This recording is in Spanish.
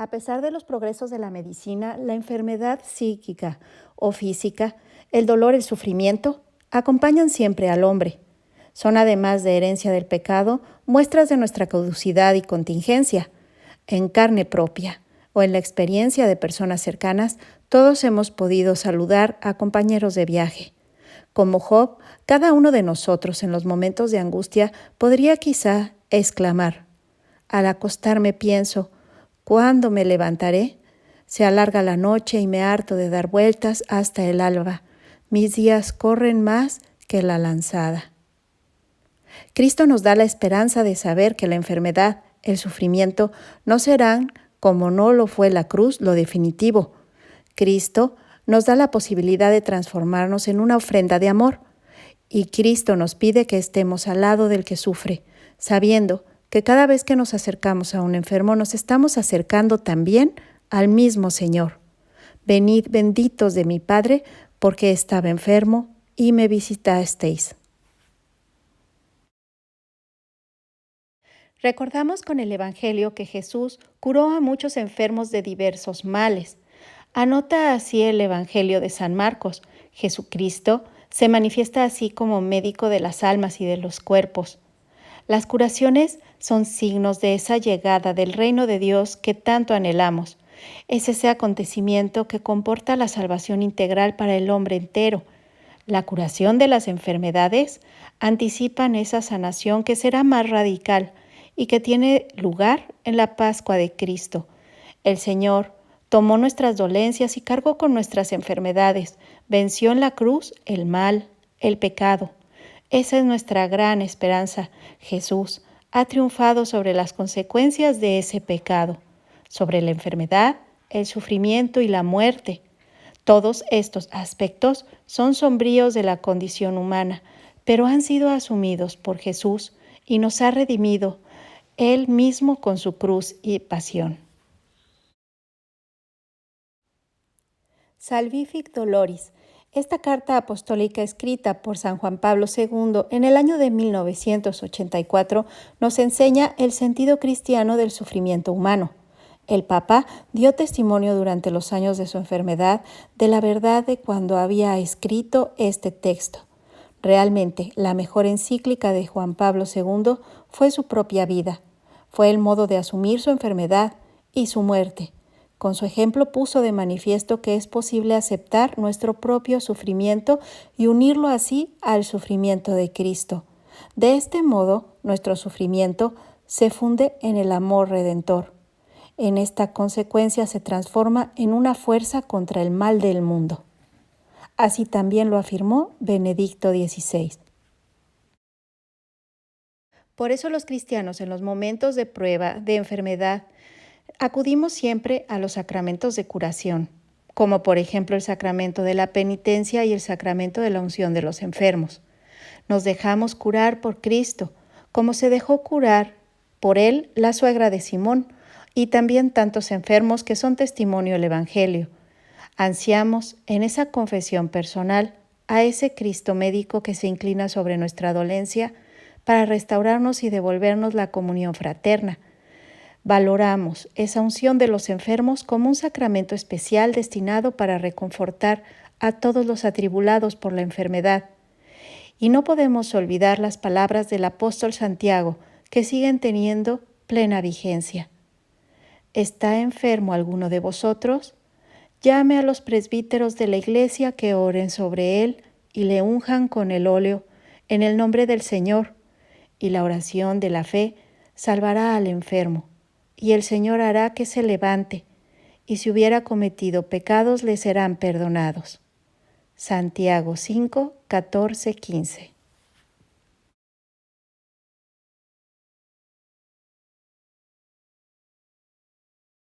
A pesar de los progresos de la medicina, la enfermedad psíquica o física, el dolor, el sufrimiento, acompañan siempre al hombre. Son, además de herencia del pecado, muestras de nuestra caducidad y contingencia. En carne propia o en la experiencia de personas cercanas, todos hemos podido saludar a compañeros de viaje. Como Job, cada uno de nosotros en los momentos de angustia podría quizá exclamar: al acostarme pienso, ¿cuándo me levantaré? Se alarga la noche y me harto de dar vueltas hasta el alba. Mis días corren más que la lanzada. Cristo nos da la esperanza de saber que la enfermedad, el sufrimiento, no serán, como no lo fue la cruz, lo definitivo. Cristo nos da la posibilidad de transformarnos en una ofrenda de amor. Y Cristo nos pide que estemos al lado del que sufre, sabiendo que cada vez que nos acercamos a un enfermo nos estamos acercando también al mismo Señor. Venid benditos de mi Padre, porque estaba enfermo y me visitasteis. Recordamos con el Evangelio que Jesús curó a muchos enfermos de diversos males. Anota así el Evangelio de San Marcos. Jesucristo se manifiesta así como médico de las almas y de los cuerpos. Las curaciones son signos de esa llegada del reino de Dios que tanto anhelamos. Es ese acontecimiento que comporta la salvación integral para el hombre entero. La curación de las enfermedades anticipan esa sanación que será más radical y que tiene lugar en la Pascua de Cristo. El Señor tomó nuestras dolencias y cargó con nuestras enfermedades. Venció en la cruz el mal, el pecado. Esa es nuestra gran esperanza. Jesús ha triunfado sobre las consecuencias de ese pecado, sobre la enfermedad, el sufrimiento y la muerte. Todos estos aspectos son sombríos de la condición humana, pero han sido asumidos por Jesús y nos ha redimido Él mismo con su cruz y pasión. Salvific Doloris. Esta carta apostólica escrita por San Juan Pablo II en el año de 1984 nos enseña el sentido cristiano del sufrimiento humano. El Papa dio testimonio durante los años de su enfermedad de la verdad de cuando había escrito este texto. Realmente, la mejor encíclica de Juan Pablo II fue su propia vida. Fue el modo de asumir su enfermedad y su muerte. Con su ejemplo puso de manifiesto que es posible aceptar nuestro propio sufrimiento y unirlo así al sufrimiento de Cristo. De este modo, nuestro sufrimiento se funde en el amor redentor. En esta consecuencia se transforma en una fuerza contra el mal del mundo. Así también lo afirmó Benedicto XVI. Por eso los cristianos en los momentos de prueba, de enfermedad, acudimos siempre a los sacramentos de curación, como por ejemplo el sacramento de la penitencia y el sacramento de la unción de los enfermos. Nos dejamos curar por Cristo, como se dejó curar por Él la suegra de Simón, y también tantos enfermos que son testimonio del Evangelio. Ansiamos en esa confesión personal a ese Cristo médico que se inclina sobre nuestra dolencia para restaurarnos y devolvernos la comunión fraterna. Valoramos esa unción de los enfermos como un sacramento especial destinado para reconfortar a todos los atribulados por la enfermedad. Y no podemos olvidar las palabras del apóstol Santiago, que siguen teniendo plena vigencia. ¿Está enfermo alguno de vosotros? Llame a los presbíteros de la iglesia que oren sobre él y le unjan con el óleo en el nombre del Señor, y la oración de la fe salvará al enfermo, y el Señor hará que se levante, y si hubiera cometido pecados le serán perdonados. Santiago 5, 14, 15.